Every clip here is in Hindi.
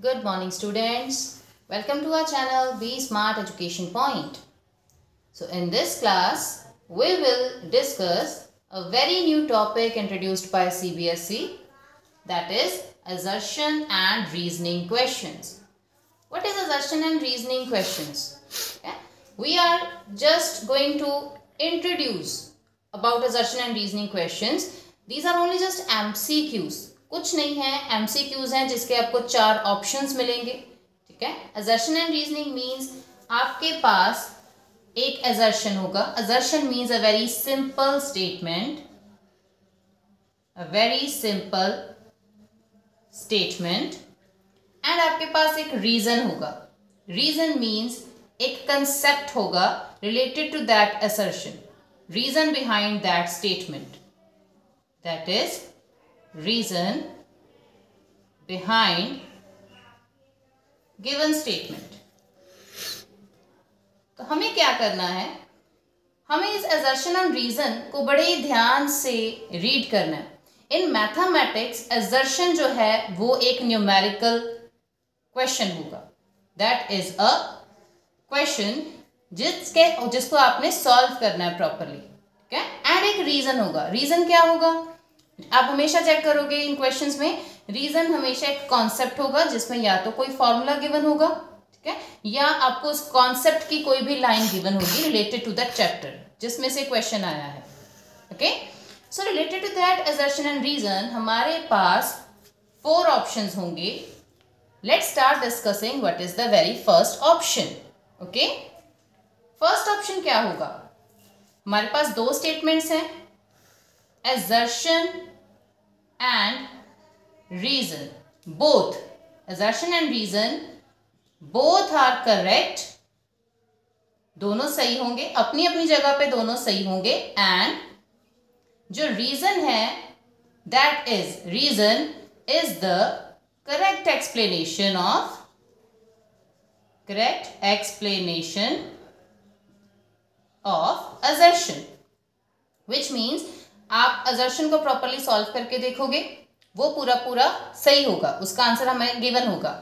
Good morning, students. Welcome to our channel Be Smart Education Point. So in this class, we will discuss a very new topic introduced by CBSE, that is assertion and reasoning questions. What is assertion and reasoning questions? Okay. We are just going to introduce about assertion and reasoning questions. These are only just MCQs. कुछ नहीं है, MCQs हैं जिसके आपको 4 ऑप्शंस मिलेंगे. ठीक है. assertion and reasoning means आपके पास एक assertion होगा. assertion means a very simple statement. A very simple statement. And आपके पास एक रीजन होगा. रीजन मीन्स एक कंसेप्ट होगा related to that assertion. Reason behind that statement, that is reason behind given statement. तो हमें क्या करना है, हमें इस असर्शन एंड रीजन को बड़े ही ध्यान से रीड करना है. इन मैथमेटिक्स असर्शन जो है वो एक न्यूमेरिकल क्वेश्चन होगा. दैट इज अ क्वेश्चन जिसको आपने सॉल्व करना है प्रॉपरली. ठीक है. एंड एक रीजन होगा. रीजन क्या होगा, आप हमेशा चेक करोगे इन क्वेश्चंस में. रीजन हमेशा एक कॉन्सेप्ट होगा जिसमें या तो कोई फॉर्मूला गिवन होगा, ठीक है, या आपको उस कॉन्सेप्ट की कोई भी लाइन गिवन होगी रिलेटेड टू दैट चैप्टर जिसमें से क्वेश्चन आया है. Okay. So related to that assertion and reason हमारे पास 4 ऑप्शंस होंगे. Let's start discussing what is the very first option. Okay? First option क्या होगा, हमारे पास 2 स्टेटमेंट्स हैं, assertion and reason. Both assertion and reason both are correct. दोनों सही होंगे, अपनी अपनी जगह पे दोनों सही होंगे. एंड जो रीजन है, that is reason is the correct explanation of assertion, which means आप assertion को properly solve करके देखोगे, वो पूरा सही होगा, उसका आंसर हमें गिवन होगा.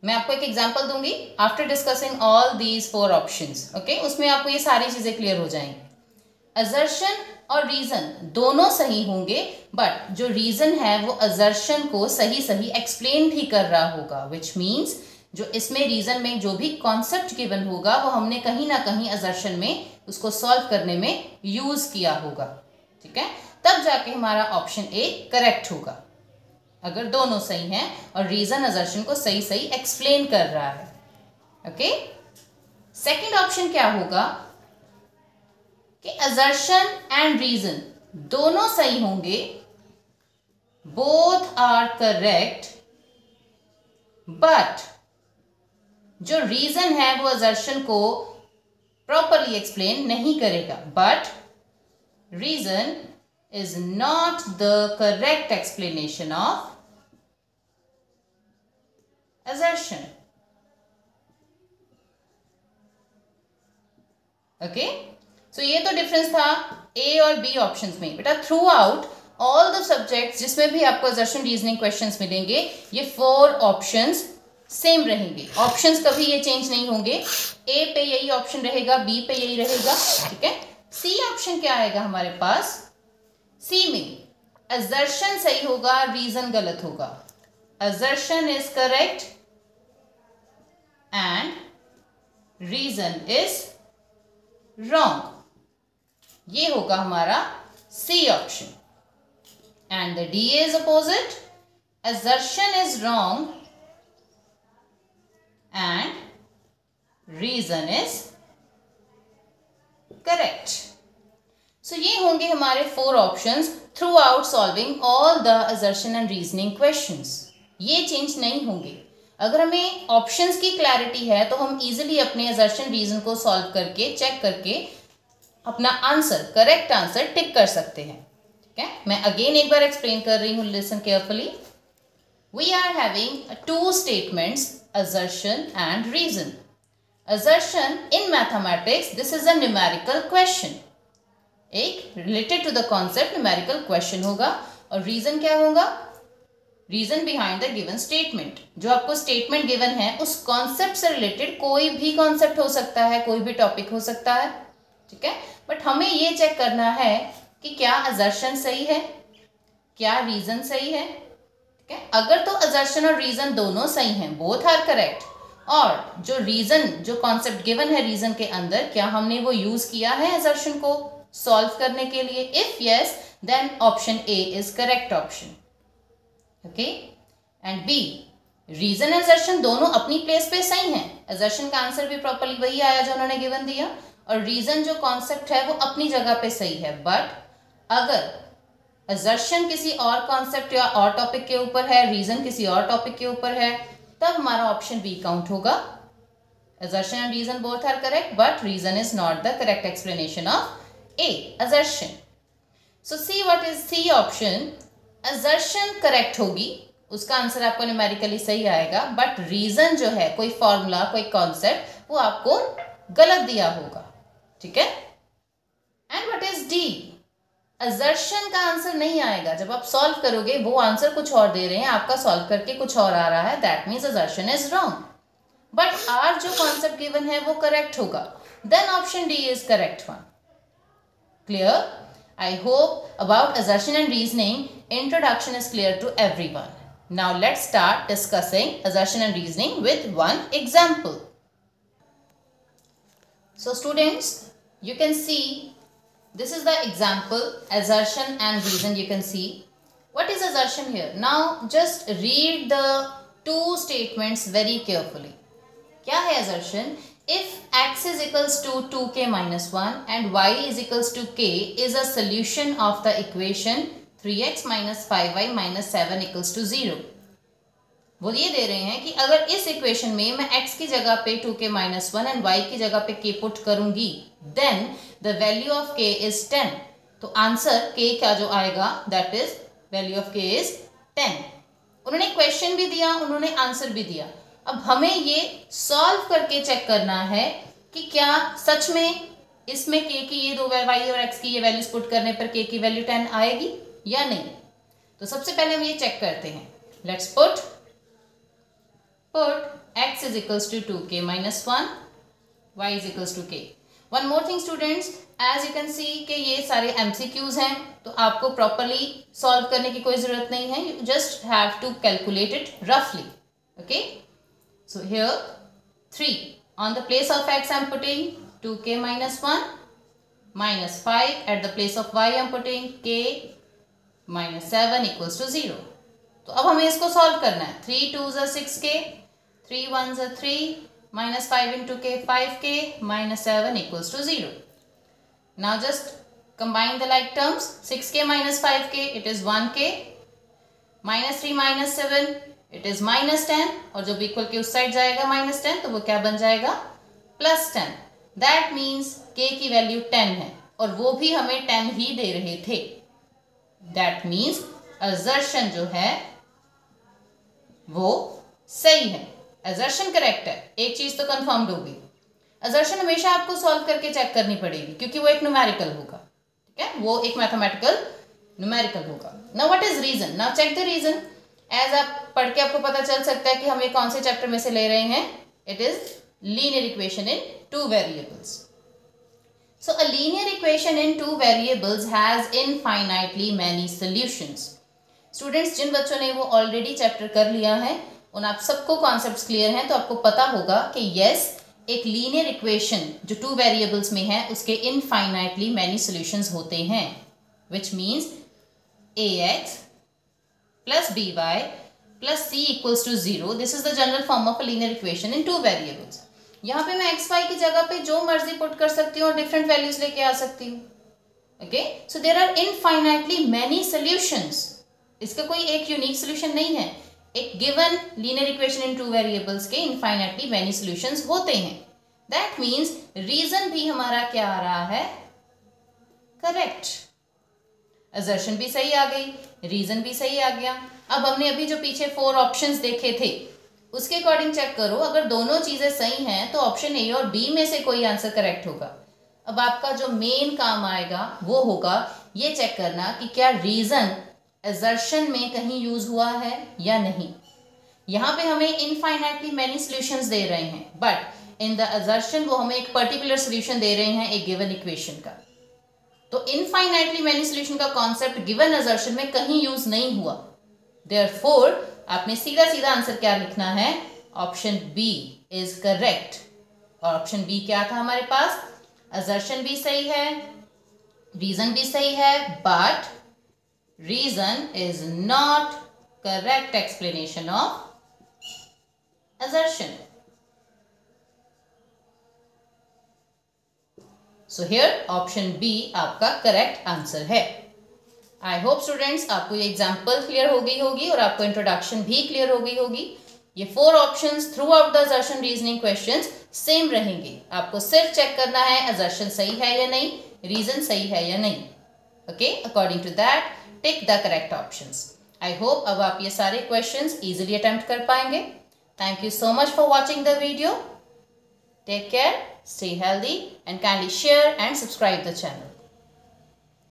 मैं आपको एक एग्जांपल दूंगी after discussing all these 4 options. Okay. उसमें आपको ये सारी चीजें क्लियर हो जाएंगी. असर्शन और रीजन दोनों सही होंगे, बट जो रीजन है वो असर्शन को सही एक्सप्लेन भी कर रहा होगा, विच मीन्स जो इसमें रीजन में जो भी कॉन्सेप्ट गिवन होगा वो हमने कहीं ना कहीं असर्शन में उसको सॉल्व करने में यूज किया होगा. ठीक है. तब जाके हमारा ऑप्शन ए करेक्ट होगा, अगर दोनों सही हैं और रीजन असर्शन को सही एक्सप्लेन कर रहा है. ओके. सेकेंड ऑप्शन क्या होगा कि असर्शन एंड रीजन दोनों सही होंगे, बोथ आर करेक्ट, बट जो रीजन है वो असर्शन को प्रॉपरली एक्सप्लेन नहीं करेगा. But reason is not the correct explanation of assertion. Okay. So ये तो डिफरेंस था ए और बी ऑप्शंस में. बेटा through out all the subjects जिसमें भी आपको assertion रीजनिंग क्वेश्चंस मिलेंगे, ये 4 ऑप्शंस सेम रहेंगे. ऑप्शंस कभी ये चेंज नहीं होंगे. ए पे यही ऑप्शन रहेगा, बी पे यही रहेगा. ठीक है. सी ऑप्शन क्या आएगा हमारे पास, सी में assertion सही होगा, रीजन गलत होगा. assertion is correct and reason is wrong. ये होगा हमारा C option. And the D is opposite, assertion is wrong and reason is correct. So ये होंगे हमारे 4 options through out solving all the assertion and reasoning questions. ये चेंज नहीं होंगे. अगर हमें ऑप्शंस की क्लैरिटी है तो हम इजीली अपने assertion रीजन को सॉल्व करके चेक करके अपना आंसर, करेक्ट आंसर टिक कर सकते हैं. ठीक है. मैं अगेन एक बार एक्सप्लेन कर रही हूँ, listen carefully. We are having 2 statements, assertion and reason. assertion in mathematics, this is a numerical question. एक related to the concept numerical question होगा. और रीजन क्या होगा, reason behind the given statement, जो आपको स्टेटमेंट गिवन है उस कॉन्सेप्ट से रिलेटेड कोई भी कॉन्सेप्ट हो सकता है, कोई भी टॉपिक हो सकता है, ठीक है। बट हमें ये चेक करना है कि क्या असर्शन सही है, क्या रीजन सही है, ठीक है। अगर तो असर्शन और रीजन दोनों सही हैं, बोथ आर करेक्ट, और जो रीजन, जो कॉन्सेप्ट गिवन है रीजन के अंदर, क्या हमने वो यूज किया है असर्शन को सॉल्व करने के लिए, if yes then option A is correct option, okay. And B, reason assertion दोनों अपनी प्लेस पे सही हैं, असर्शन का आंसर भी प्रॉपर्ली वही आया जो उन्होंने गिवन दिया, और रीजन जो कॉन्सेप्ट है वो अपनी जगह पे सही है। बट अगर असर्शन किसी और कॉन्सेप्ट या और टॉपिक के ऊपर है, रीजन किसी और टॉपिक के ऊपर है, तब हमारा ऑप्शन बी काउंट होगा। Assertion and reason both are correct but reason is not the correct explanation of a assertion. So C what is C option, assertion correct होगी, उसका आंसर आपको न्यूमेरिकली सही आएगा, बट रीजन जो है, कोई फॉर्मूला, कोई कॉन्सेप्ट, वो आपको गलत दिया होगा, ठीक है। And what is D, assertion का आंसर नहीं आएगा, जब आप सॉल्व करोगे वो आंसर कुछ और दे रहे हैं, आपका सॉल्व करके कुछ और आ रहा है, that means assertion is wrong. But R जो कॉन्सेप्ट गिवन है वो करेक्ट होगा, then option D is correct one. Clear? I hope about assertion and reasoning introduction is clear to everyone. Now let's start discussing assertion and reasoning with one example. So students, you can see this is the example, assertion and reason. You can see what is assertion here. Now just read the two statements very carefully. क्या है assertion? If x is equals to 2k minus 1 and y is equals to k is a solution of the equation 3x minus 5y minus 7 equals to 0. वो ये दे रहे हैं कि अगर इस इक्वेशन में मैं x की जगह पे 2k minus 1 and y की जगह पे k पुट करूंगी, then the value of k is 10. तो आंसर k का जो आएगा that is value of k is 10. उन्होंने क्वेश्चन भी दिया, उन्होंने आंसर भी दिया। अब हमें ये सॉल्व करके चेक करना है कि क्या सच में इसमें k की ये दो y और x की ये वैल्यूज पुट करने पर k की वैल्यू 10 आएगी या नहीं। तो सबसे पहले हम ये चेक करते हैं। Let's put x is equals to 2k minus 1, y is equals to k. One more thing students, as you can see कि ये सारे MCQs हैं, तो आपको प्रॉपरली सॉल्व करने की कोई ज़रूरत नहीं है, you just have to calculate it roughly. Okay? So here 3, on the place of x I am putting 2k minus 1 minus 5, at the place of y I am putting k minus 7 equals to 0. तो अब हमें इसको सॉल्व करना है। 3 2s are 6k, 3 1s are 3, minus 5 into k 5k, minus 7 equals to 0. Now just combine the like terms. 6k minus 5k, it is 1k, minus 3 minus 7, it is minus 10, और जब इक्वल के उस साइड जाएगा माइनस 10 तो वो क्या बन जाएगा प्लस 10. दैट मीन्स k की वैल्यू 10 है और वो भी हमें 10 ही दे रहे थे. दैट मीन्स असर्शन जो है वो सही है, असर्शन करेक्ट है. एक चीज तो कंफर्म्ड होगी, असर्शन हमेशा आपको सॉल्व करके चेक करनी पड़ेगी क्योंकि वो एक न्यूमेरिकल होगा. ठीक है, वो एक मैथमेटिकल न्यूमेरिकल होगा. Now what is reason? Now check the reason. As आप पढ़ के आपको पता चल सकता है कि हम ये कौन से चैप्टर में से ले रहे हैं. It is linear equation in two variables. So a linear equation in two variables has infinitely many solutions. Students, जिन बच्चों ने वो ऑलरेडी चैप्टर कर लिया है उन आप सबको कॉन्सेप्ट्स क्लियर हैं, तो आपको पता होगा कि यस, एक लीनियर इक्वेशन जो टू वेरिएबल्स में है उसके इनफाइनाइटली मैनी सॉल्यूशंस होते हैं, which means ax plus by plus c equals to 0. This is the general form of a linear equation in two variables. यहाँ पे मैं xy की जगह पे जो मर्जी पुट कर सकती हूँ और डिफरेंट वैल्यूज लेके आ सकती हूँ. Okay, so there are infinitely many solutions. इसका कोई एक यूनिक सोल्यूशन नहीं है. एक given linear equation in two variables के इनफाइनाइटली मैनी सॉल्यूशंस होते हैं. दैट मीन्स रीजन भी हमारा क्या आ रहा है, करेक्ट. असर्शन भी सही आ गई, रीजन भी सही आ गया. अब हमने अभी जो पीछे 4 ऑप्शंस देखे थे उसके अकॉर्डिंग चेक करो. अगर दोनों चीजें सही हैं तो ऑप्शन ए और बी में से कोई आंसर करेक्ट होगा. अब आपका जो मेन काम आएगा वो होगा ये चेक करना कि क्या रीजन assertion में कहीं यूज हुआ है या नहीं। यहाँ पे हमें इनफाइनाइटली मैनी सॉल्यूशंस दे रहे हैं, बट इन द assertion वो हमें एक पर्टिकुलर सॉल्यूशन दे रहे हैं एक गिवन इक्वेशन का। तो इनफाइनाइटली मैनी सॉल्यूशन का कॉन्सेप्ट गिवन assertion में कहीं यूज नहीं हुआ। देयरफॉर आपने सीधा सीधा आंसर क्या लिखना है, ऑप्शन बी इज करेक्ट। और ऑप्शन बी क्या था हमारे पास, assertion भी सही है, रीजन भी सही है, but reason is not correct explanation of assertion. So here option B आपका करेक्ट आंसर है। आई होप स्टूडेंट्स आपको ये एग्जाम्पल क्लियर हो गई होगी और आपको इंट्रोडक्शन भी क्लियर हो गई होगी। ये 4 options through out the assertion reasoning questions same रहेंगे। आपको सिर्फ चेक करना है assertion सही है या नहीं, रीजन सही है या नहीं। Okay, according to that tick the correct options. I hope अब आप ये सारे क्वेश्चंस इजीली अटेम्प्ट कर पाएंगे। Thank you so much for watching the video. Take care, stay healthy, and kindly share and subscribe the channel.